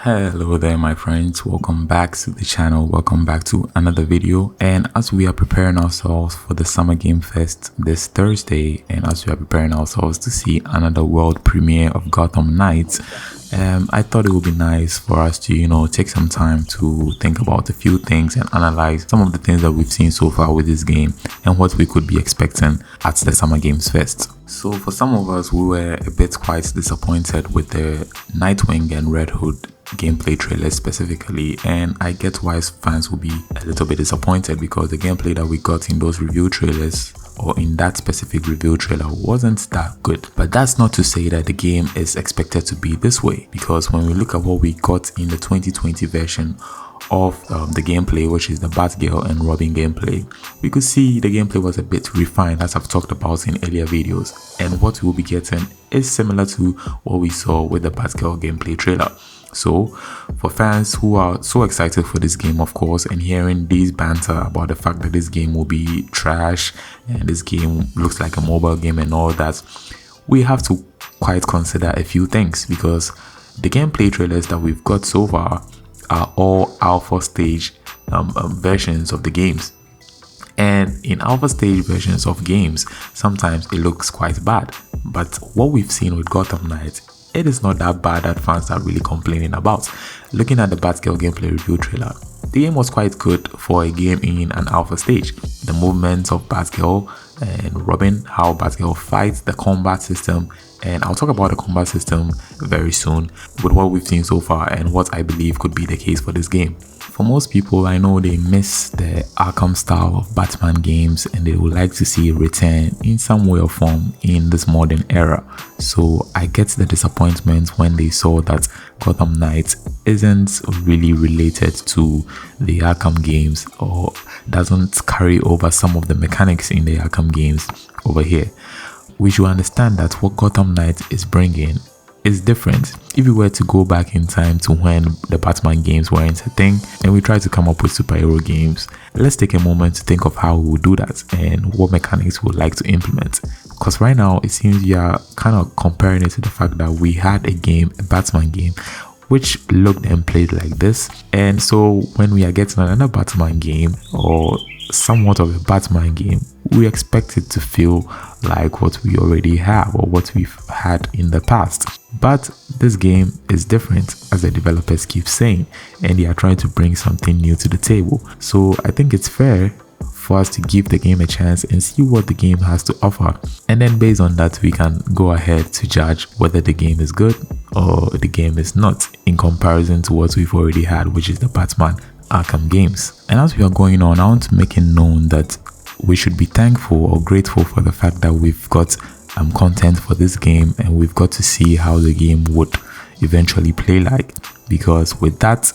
Hello there my friends, welcome back to the channel, welcome back to another video. And as we are preparing ourselves for the Summer Game Fest this Thursday, and as we are preparing ourselves to see another world premiere of Gotham Knights, I thought it would be nice for us to take some time to think about a few things and analyze some of the things that we've seen so far with this game and what we could be expecting at the Summer Games Fest. So for some of us, we were a bit quite disappointed with the Nightwing and Red Hood gameplay trailers specifically, and I get why fans will be a little bit disappointed because the gameplay that we got in those review trailers or in that specific review trailer wasn't that good. But that's not to say that the game is expected to be this way, because when we look at what we got in the 2020 version of the gameplay, which is the Batgirl and Robin gameplay, we could see the gameplay was a bit refined, as I've talked about in earlier videos, and what we'll be getting is similar to what we saw with the Batgirl gameplay trailer. So for fans who are so excited for this game, of course, and hearing these banter about the fact that this game will be trash and this game looks like a mobile game and all that, we have to quite consider a few things, because the gameplay trailers that we've got so far are all alpha stage versions of the games. And in alpha stage versions of games, sometimes it looks quite bad. But what we've seen with Gotham Knights, it is not that bad that fans are really complaining about. Looking at the Batgirl gameplay review trailer, the game was quite good for a game in an alpha stage. The movements of Batgirl and Robin, how Batgirl fights, the combat system, and I'll talk about the combat system very soon with what we've seen so far and what I believe could be the case for this game. For most people, I know they miss the Arkham style of Batman games and they would like to see it return in some way or form in this modern era. So I get the disappointment when they saw that Gotham Knights isn't really related to the Arkham games or doesn't carry over some of the mechanics in the Arkham games over here. We should understand that what Gotham Knights is bringing is different. If we were to go back in time to when the Batman games weren't a thing and we try to come up with superhero games, let's take a moment to think of how we would do that and what mechanics we would like to implement. Because right now it seems we are kind of comparing it to the fact that we had a Batman game, which looked and played like this. And so when we are getting another Batman game or somewhat of a Batman game, we expect it to feel like what we already have or what we've had in the past. But this game is different, as the developers keep saying, and they are trying to bring something new to the table. So I think it's fair for us to give the game a chance and see what the game has to offer, and then based on that we can go ahead to judge whether the game is good or the game is not, in comparison to what we've already had, which is the Batman Arkham games. And as we are going on, I want to make it known that we should be thankful or grateful for the fact that we've got content for this game and we've got to see how the game would eventually play like, because with that,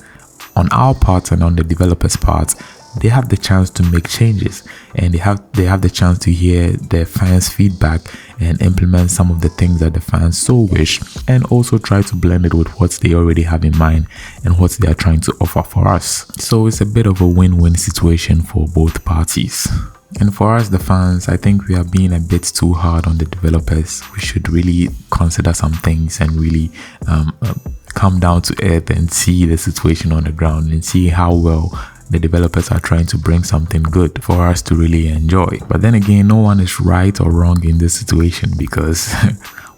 on our part and on the developers' part, they have the chance to make changes and they have the chance to hear their fans' feedback and implement some of the things that the fans so wish, and also try to blend it with what they already have in mind and what they are trying to offer for us. So it's a bit of a win-win situation for both parties. And for us, the fans, I think we are being a bit too hard on the developers. We should really consider some things and really come down to earth and see the situation on the ground and see how well the developers are trying to bring something good for us to really enjoy. But then again, no one is right or wrong in this situation, because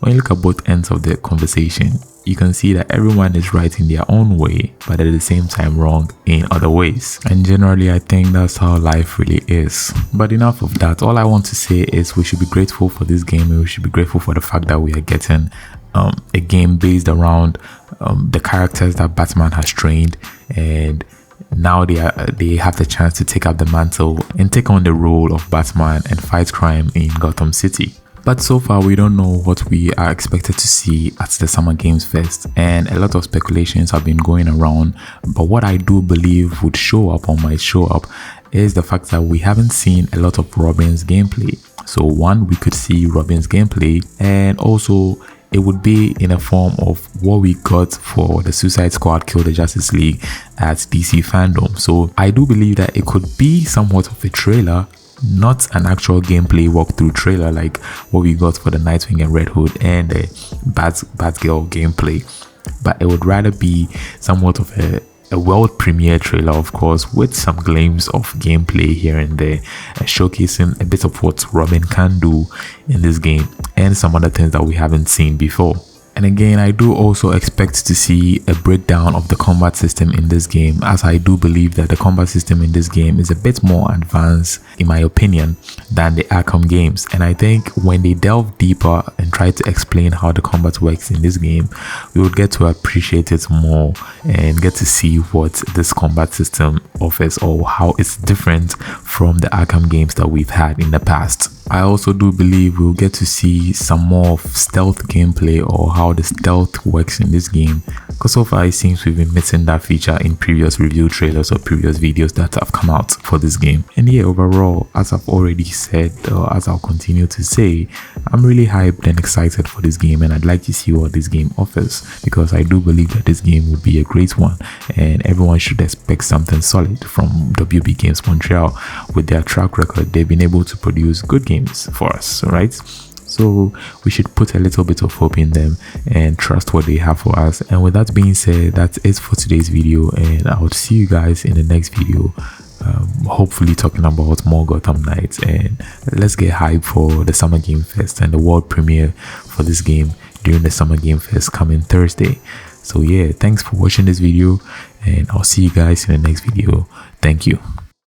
when you look at both ends of the conversation, you can see that everyone is right in their own way, but at the same time wrong in other ways. And generally, I think that's how life really is. But enough of that. All I want to say is we should be grateful for this game, and we should be grateful for the fact that we are getting a game based around the characters that Batman has trained, and now they have the chance to take up the mantle and take on the role of Batman and fight crime in Gotham City. But so far, we don't know what we are expected to see at the Summer Games Fest, and a lot of speculations have been going around. But what I do believe would show up or might show up is the fact that we haven't seen a lot of Robin's gameplay. So one, we could see Robin's gameplay, and also it would be in a form of what we got for the Suicide Squad Kill the Justice League at DC Fandom. So I do believe that it could be somewhat of a trailer, not an actual gameplay walkthrough trailer like what we got for the Nightwing and Red Hood and the Batgirl gameplay. but it would rather be somewhat of a world premiere trailer, of course, with some glimpses of gameplay here and there, showcasing a bit of what Robin can do in this game and some other things that we haven't seen before. And again, I do also expect to see a breakdown of the combat system in this game, as I do believe that the combat system in this game is a bit more advanced, in my opinion, than the Arkham games. And I think when they delve deeper and try to explain how the combat works in this game, we would get to appreciate it more and get to see what this combat system offers, or how it's different from the Arkham games that we've had in the past. I also do believe we'll get to see some more of stealth gameplay, or how the stealth works in this game, because so far it seems we've been missing that feature in previous review trailers or previous videos that have come out for this game. And yeah, overall, as I've already said, or as I'll continue to say, I'm really hyped and excited for this game, and I'd like to see what this game offers, because I do believe that this game will be a great one, and everyone should expect something solid from WB Games Montreal. With their track record, they've been able to produce good games for us, right? So we should put a little bit of hope in them and trust what they have for us. And with that being said, that's it for today's video, and I'll see you guys in the next video, hopefully talking about more Gotham Knights. And let's get hyped for the Summer Game Fest and the world premiere for this game during the Summer Game Fest coming Thursday. So yeah, thanks for watching this video, and I'll see you guys in the next video. Thank you.